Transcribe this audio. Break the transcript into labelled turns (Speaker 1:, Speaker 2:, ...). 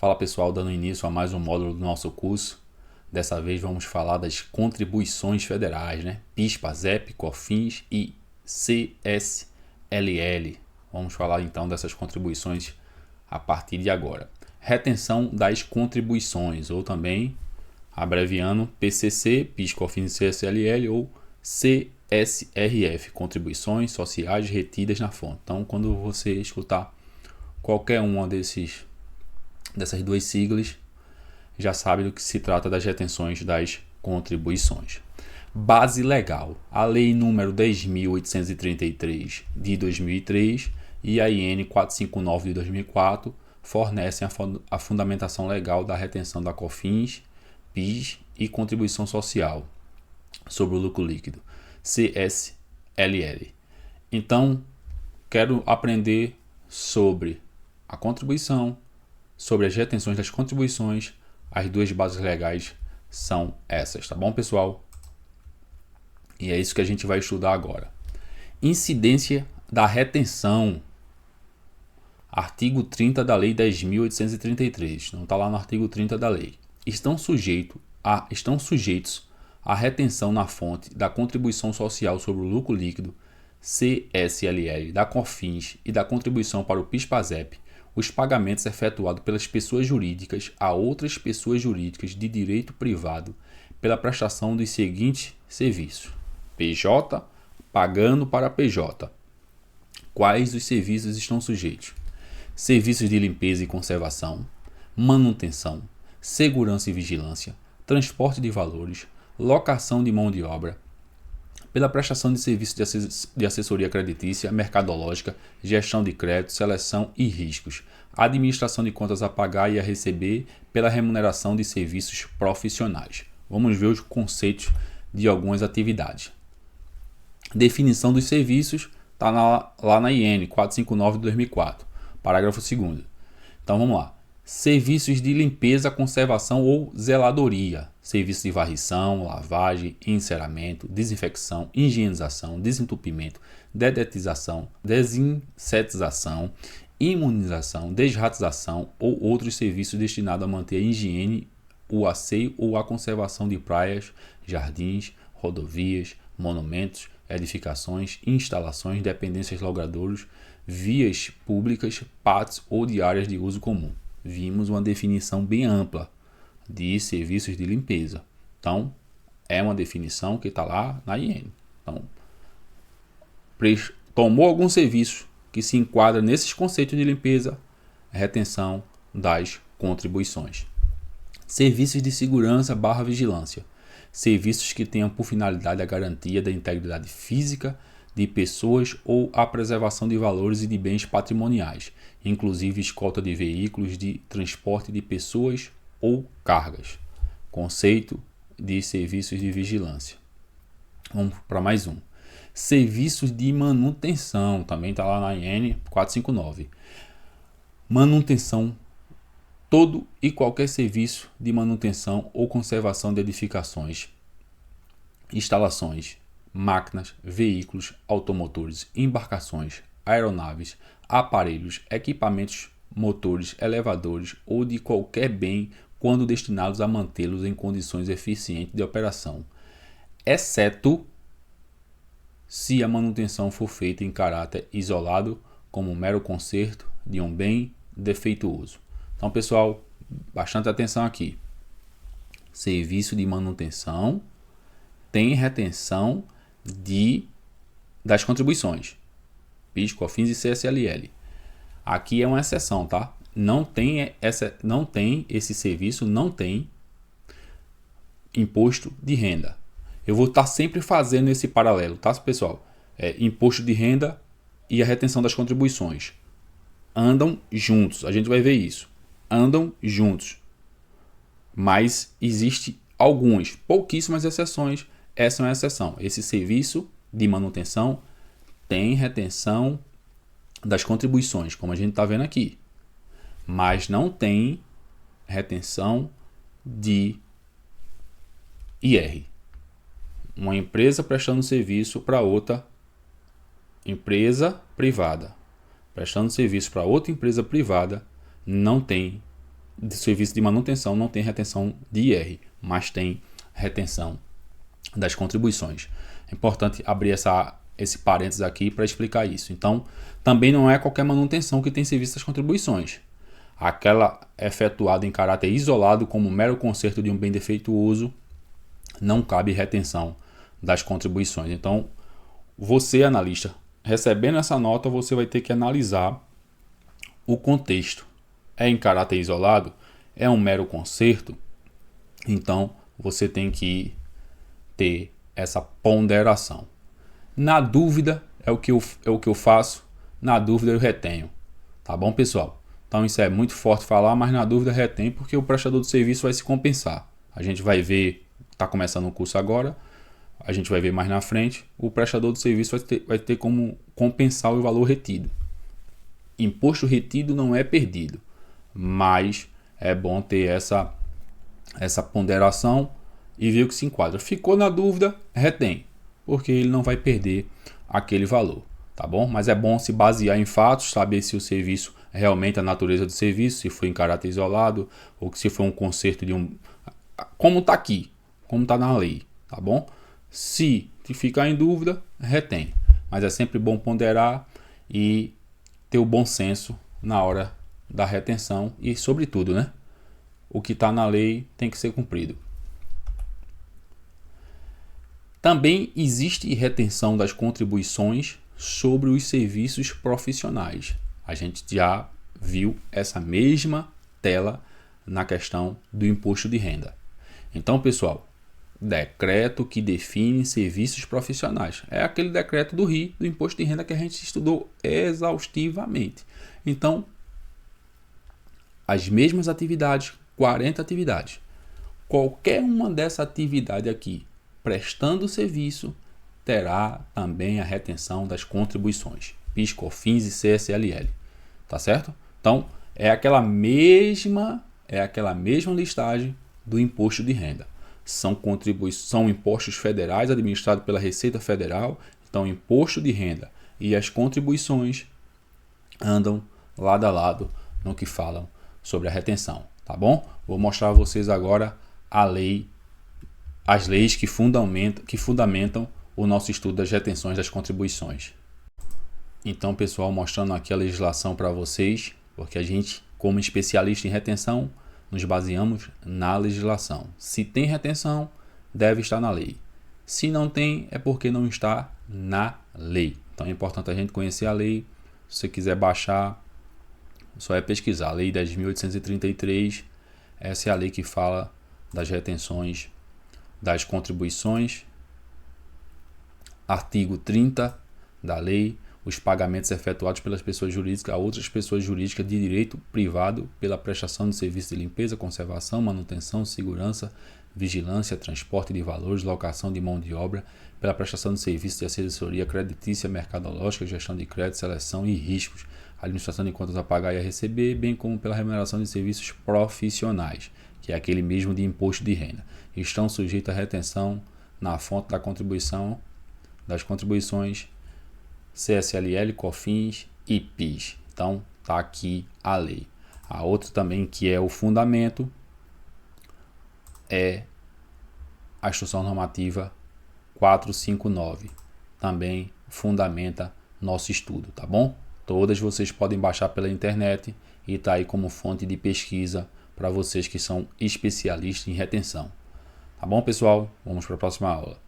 Speaker 1: Fala pessoal, dando início a mais um módulo do nosso curso. Dessa vez vamos falar das contribuições federais, né? PIS, PASEP, COFINS e CSLL. Vamos falar então dessas contribuições a partir de agora. Retenção das contribuições, ou também abreviando PCC, PIS, COFINS e CSLL, ou CSRF, contribuições sociais retidas na fonte. Então, quando você escutar qualquer uma dessas duas siglas, já sabe do que se trata das retenções das contribuições. Base legal: a Lei número 10.833 de 2003 e a IN 459 de 2004 fornecem a fundamentação legal da retenção da COFINS, PIS e contribuição social sobre o lucro líquido, CSLL. Então, quero aprender sobre a contribuição, sobre as retenções das contribuições. As duas bases legais são essas, tá bom, pessoal? E é isso que a gente vai estudar agora. Incidência da retenção. Artigo 30 da Lei 10.833. Não está lá no artigo 30 da lei. Estão sujeitos à retenção na fonte da contribuição social sobre o lucro líquido, CSLL, da COFINS e da contribuição para o PIS/PASEP, os pagamentos efetuados pelas pessoas jurídicas a outras pessoas jurídicas de direito privado pela prestação dos seguintes serviços: PJ, pagando para PJ. Quais os serviços estão sujeitos? Serviços de limpeza e conservação, manutenção, segurança e vigilância, transporte de valores, locação de mão de obra, pela prestação de serviços de assessoria creditícia, mercadológica, gestão de crédito, seleção e riscos, administração de contas a pagar e a receber, pela remuneração de serviços profissionais. Vamos ver os conceitos de algumas atividades. Definição dos serviços está lá na IN 459 de 2004, parágrafo 2º. Então vamos lá. Serviços de limpeza, conservação ou zeladoria, serviços de varrição, lavagem, enceramento, desinfecção, higienização, desentupimento, dedetização, desinsetização, imunização, desratização ou outros serviços destinados a manter a higiene, o asseio ou a conservação de praias, jardins, rodovias, monumentos, edificações, instalações, dependências, logradouros, vias públicas, pátios ou de áreas de uso comum. Vimos uma definição bem ampla de serviços de limpeza. Então, é uma definição que está lá na IN. Então, tomou algum serviço que se enquadra nesses conceitos de limpeza, retenção das contribuições. Serviços de segurança / vigilância. Serviços que tenham por finalidade a garantia da integridade física de pessoas ou a preservação de valores e de bens patrimoniais, inclusive escolta de veículos de transporte de pessoas ou cargas. Conceito de serviços de vigilância. Vamos para mais um. Serviços de manutenção, também está lá na IN 459. Manutenção. Todo e qualquer serviço de manutenção ou conservação de edificações, instalações, máquinas, veículos, automotores, embarcações, aeronaves, aparelhos, equipamentos motores, elevadores ou de qualquer bem quando destinados a mantê-los em condições eficientes de operação, exceto se a manutenção for feita em caráter isolado, como mero conserto de um bem defeituoso. Então, pessoal, bastante atenção aqui. Serviço de manutenção tem retenção das contribuições, PIS, COFINS e CSLL. Aqui é uma exceção, tá? Não tem esse serviço, não tem imposto de renda. Eu vou estar sempre fazendo esse paralelo, tá, pessoal? Imposto de renda e a retenção das contribuições andam juntos, a gente vai ver isso. Andam juntos. Mas existe pouquíssimas exceções. Essa é uma exceção. Esse serviço de manutenção tem retenção das contribuições, como a gente está vendo aqui, mas não tem retenção de IR. Uma empresa prestando serviço para outra empresa privada, prestando serviço para outra empresa privada, não tem de serviço de manutenção não tem retenção de IR, mas tem retenção das contribuições. É importante abrir esse parênteses aqui para explicar isso. Então, também não é qualquer manutenção que tem serviço das contribuições. Aquela efetuada em caráter isolado como mero conserto de um bem defeituoso, não cabe retenção das contribuições. Então, você, analista, recebendo essa nota, você vai ter que analisar o contexto. É em caráter isolado? É um mero conserto? Então, você tem que ter essa ponderação. Na dúvida, é o que eu faço. Na dúvida, eu retenho. Tá bom, pessoal? Então, isso é muito forte falar, mas na dúvida, retém, porque o prestador de serviço vai se compensar. A gente vai ver, está começando o curso agora, a gente vai ver mais na frente, o prestador de serviço vai ter como compensar o valor retido. Imposto retido não é perdido, mas é bom ter essa ponderação e ver o que se enquadra. Ficou na dúvida, retém, porque ele não vai perder aquele valor, tá bom? Mas é bom se basear em fatos, saber se o serviço realmente a natureza do serviço, se foi em caráter isolado ou se foi um conserto de um... Como está aqui, como está na lei, tá bom? Se ficar em dúvida, retém. Mas é sempre bom ponderar e ter o bom senso na hora da retenção e, sobretudo, né? O que está na lei tem que ser cumprido. Também existe retenção das contribuições sobre os serviços profissionais. A gente já viu essa mesma tela na questão do imposto de renda. Então, pessoal, decreto que define serviços profissionais. É aquele decreto do RI, do imposto de renda, que a gente estudou exaustivamente. Então, as mesmas atividades, 40 atividades. Qualquer uma dessa atividade aqui, prestando serviço, terá também a retenção das contribuições, PIS, COFINS e CSLL. Tá certo? Então, é aquela mesma listagem do imposto de renda. São impostos federais administrados pela Receita Federal. Então, imposto de renda e as contribuições andam lado a lado no que falam sobre a retenção, tá bom? Vou mostrar a vocês agora as leis que fundamentam o nosso estudo das retenções das contribuições. Então, pessoal, mostrando aqui a legislação para vocês, porque a gente, como especialista em retenção, nos baseamos na legislação. Se tem retenção, deve estar na lei. Se não tem, é porque não está na lei. Então é importante a gente conhecer a lei. Se você quiser baixar, só é pesquisar. A Lei 10.833, essa é a lei que fala das retenções das contribuições. Artigo 30 da lei. Os pagamentos efetuados pelas pessoas jurídicas a outras pessoas jurídicas de direito privado pela prestação de serviço de limpeza, conservação, manutenção, segurança, vigilância, transporte de valores, locação de mão de obra, pela prestação de serviços de assessoria creditícia, mercadológica, gestão de crédito, seleção e riscos, administração de contas a pagar e a receber, bem como pela remuneração de serviços profissionais, que é aquele mesmo de imposto de renda. Estão sujeitos à retenção na fonte da contribuição das contribuições CSLL, COFINS e PIS. Então, está aqui a lei. A outra também, que é o fundamento, é a Instrução Normativa 459. Também fundamenta nosso estudo, tá bom? Todas vocês podem baixar pela internet e está aí como fonte de pesquisa para vocês que são especialistas em retenção. Tá bom, pessoal? Vamos para a próxima aula.